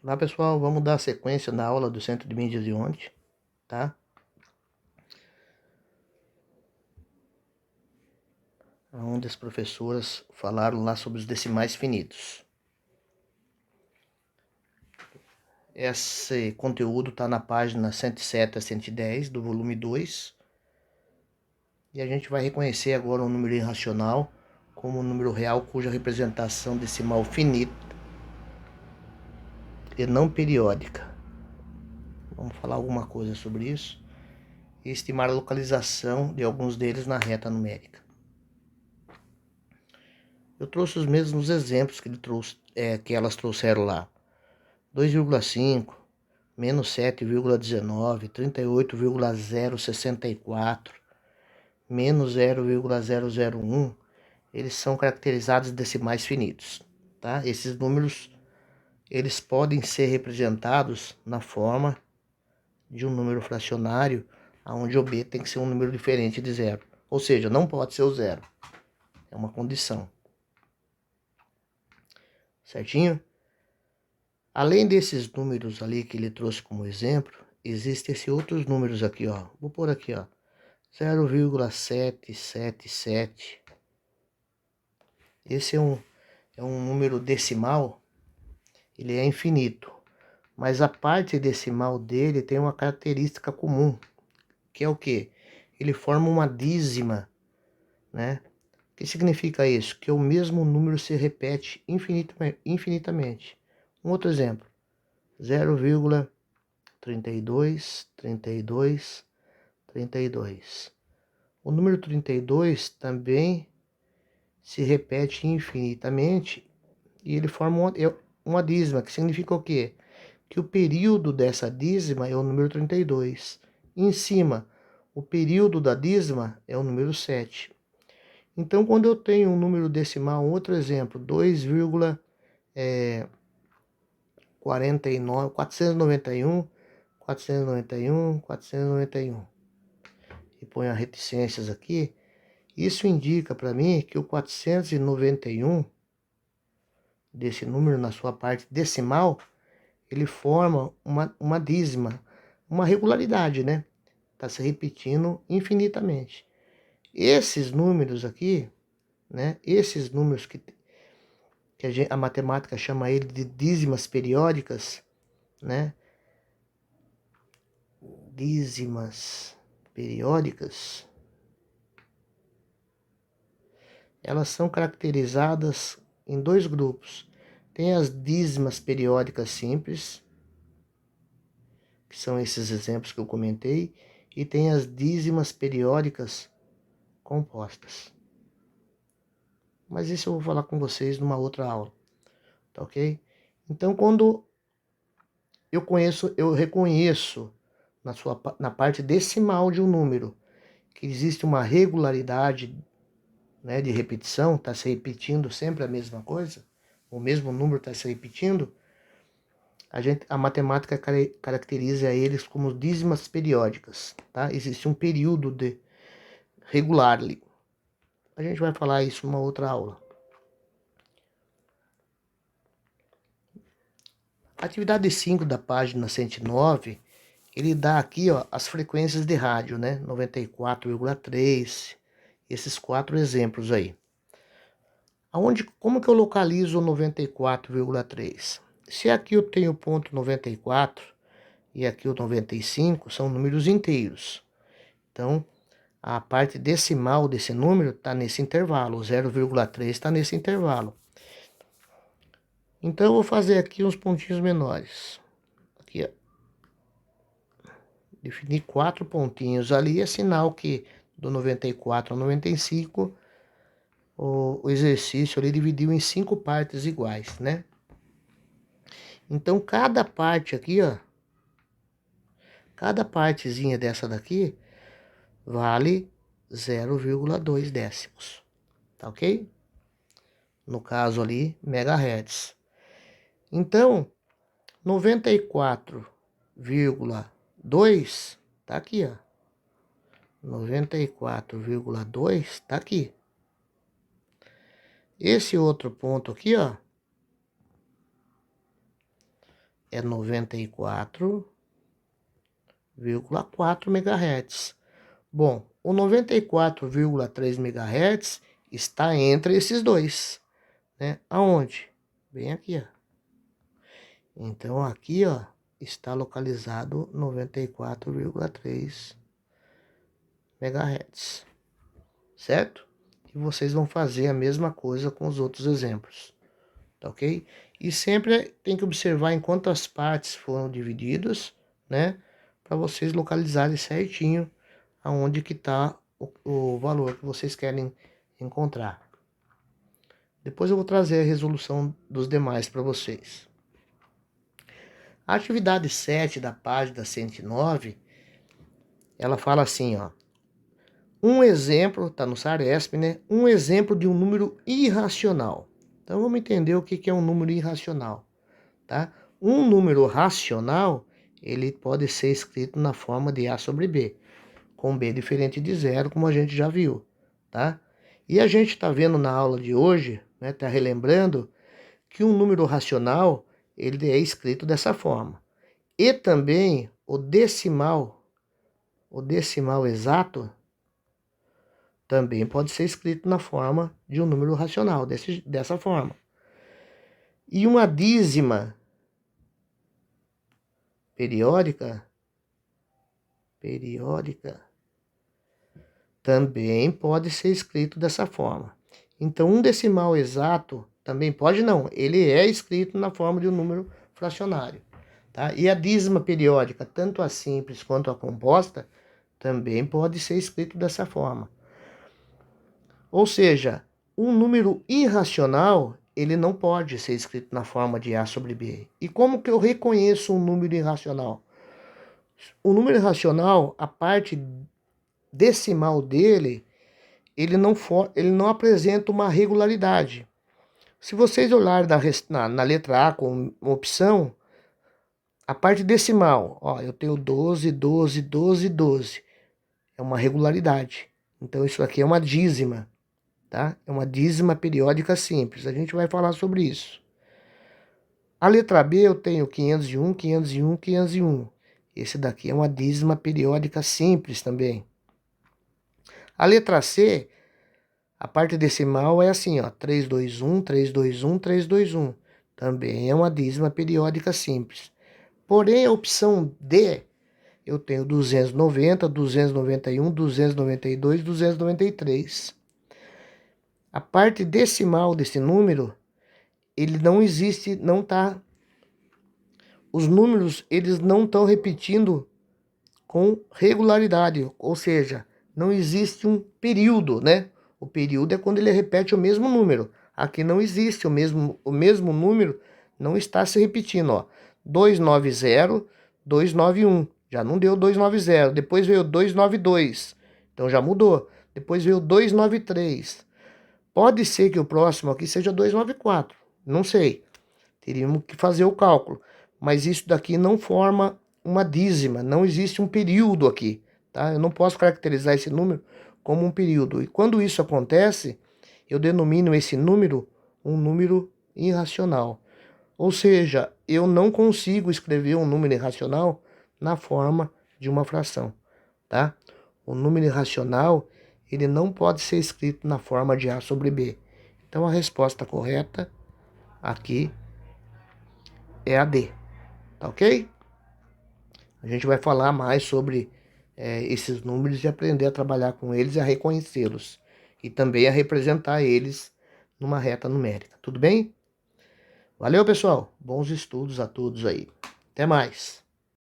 Olá pessoal, vamos dar sequência na aula do Centro de Mídias de ontem, tá? Onde as professoras falaram lá sobre os decimais finitos. Esse conteúdo está na página 107 a 110 do volume 2. E a gente vai reconhecer agora um número irracional como um número real cuja representação decimal finita e não periódica. Vamos falar alguma coisa sobre isso e estimar a localização de alguns deles na reta numérica. Eu trouxe os mesmos exemplos que elas trouxeram lá. 2,5, menos 7,19, 38,064, menos 0,001, eles são caracterizados decimais finitos, tá? Esses números, eles podem ser representados na forma de um número fracionário, onde o b tem que ser um número diferente de zero. Ou seja, não pode ser o zero. É uma condição. Certinho? Além desses números ali que ele trouxe como exemplo, existem esses outros números aqui, ó. Vou pôr aqui, ó. 0,777. Esse é um número decimal, ele é infinito. Mas a parte decimal dele tem uma característica comum, que é o quê? Ele forma uma dízima, né? O que significa isso? Que o mesmo número se repete infinitamente. Um outro exemplo. 0,32, 32, 32. O número 32 também se repete infinitamente e ele forma uma dízima, que significa o quê? Que o período dessa dízima é o número 32. Em cima, o período da dízima é o número 7. Então, quando eu tenho um número decimal, um outro exemplo, 2,49, 491, 491, 491. E põe as reticências aqui. Isso indica para mim que o 491, desse número na sua parte decimal, ele forma uma dízima, uma regularidade, né? Está se repetindo infinitamente. Esses números aqui, né? Esses números que a matemática chama ele de dízimas periódicas, né? Dízimas periódicas, elas são caracterizadas em dois grupos. Tem as dízimas periódicas simples, que são esses exemplos que eu comentei, e tem as dízimas periódicas compostas. Mas isso eu vou falar com vocês numa outra aula, tá ok? Então, quando eu reconheço na parte decimal de um número que existe uma regularidade, né, de repetição, está se repetindo sempre a mesma coisa, o mesmo número está se repetindo, a matemática caracteriza eles como dízimas periódicas, tá? Existe um período de regular ali. A gente vai falar isso numa outra aula. Atividade 5 da página 109, ele dá aqui, ó, as frequências de rádio, né? 94,3, esses 4 exemplos aí. Como que eu localizo o 94,3? Se aqui eu tenho o ponto 94 e aqui o 95, são números inteiros. Então, a parte decimal desse número está nesse intervalo, o 0,3 está nesse intervalo. Então, eu vou fazer aqui uns pontinhos menores. Aqui, ó. Definir 4 pontinhos ali, é sinal que do 94 ao 95, o exercício ali dividiu em 5 partes iguais, né? Então, cada parte aqui, ó, cada partezinha dessa daqui vale 0,2 décimos, tá ok? No caso ali, megahertz. Então, 94,2 tá aqui, ó. 94,2 tá aqui. Esse outro ponto aqui, ó, é 94,4 MHz. Bom, o 94,3 MHz está entre esses dois, né? Aonde? Bem aqui, ó. Então, aqui, ó, está localizado 94,3 MHz, certo? E vocês vão fazer a mesma coisa com os outros exemplos, tá ok? E sempre tem que observar em quantas partes foram divididos, né? Para vocês localizarem certinho aonde que está o valor que vocês querem encontrar. Depois eu vou trazer a resolução dos demais para vocês. A atividade 7 da página 109, ela fala assim, ó. Um exemplo, tá no SARESP, né? Um exemplo de um número irracional. Então vamos entender o que é um número irracional, tá? Um número racional, ele pode ser escrito na forma de A sobre B, com B diferente de zero, como a gente já viu, tá? E a gente tá vendo na aula de hoje, né? Tá relembrando que um número racional, ele é escrito dessa forma. E também o decimal exato, também pode ser escrito na forma de um número racional, dessa forma. E uma dízima periódica também pode ser escrito dessa forma. Então, um decimal exato também pode não, ele é escrito na forma de um número fracionário, tá? E a dízima periódica, tanto a simples quanto a composta, também pode ser escrito dessa forma. Ou seja, um número irracional, ele não pode ser escrito na forma de A sobre B. E como que eu reconheço um número irracional? O número irracional, a parte decimal dele, ele não apresenta uma regularidade. Se vocês olharem na letra A com uma opção, a parte decimal, ó, eu tenho 12, 12, 12, 12. É uma regularidade. Então isso aqui é uma dízima, tá? É uma dízima periódica simples. A gente vai falar sobre isso. A letra B eu tenho 501, 501, 501. Esse daqui é uma dízima periódica simples também. A letra C, a parte decimal é assim, ó, 321, 321, 321. Também é uma dízima periódica simples. Porém, a opção D, eu tenho 290, 291, 292, 293. A parte decimal desse número, ele não existe, não tá. Os números, eles não estão repetindo com regularidade, ou seja, não existe um período, né? O período é quando ele repete o mesmo número. Aqui não existe o mesmo número, não está se repetindo, ó. 290, 291, já não deu 290. Depois veio 292, então já mudou. Depois veio 293. Pode ser que o próximo aqui seja 294, não sei. Teríamos que fazer o cálculo. Mas isso daqui não forma uma dízima, não existe um período aqui, tá? Eu não posso caracterizar esse número como um período. E quando isso acontece, eu denomino esse número um número irracional. Ou seja, eu não consigo escrever um número irracional na forma de uma fração, tá? O número irracional, ele não pode ser escrito na forma de A sobre B. Então a resposta correta aqui é a D, tá ok? A gente vai falar mais sobre esses números e aprender a trabalhar com eles e a reconhecê-los. E também a representar eles numa reta numérica, tudo bem? Valeu, pessoal. Bons estudos a todos aí. Até mais.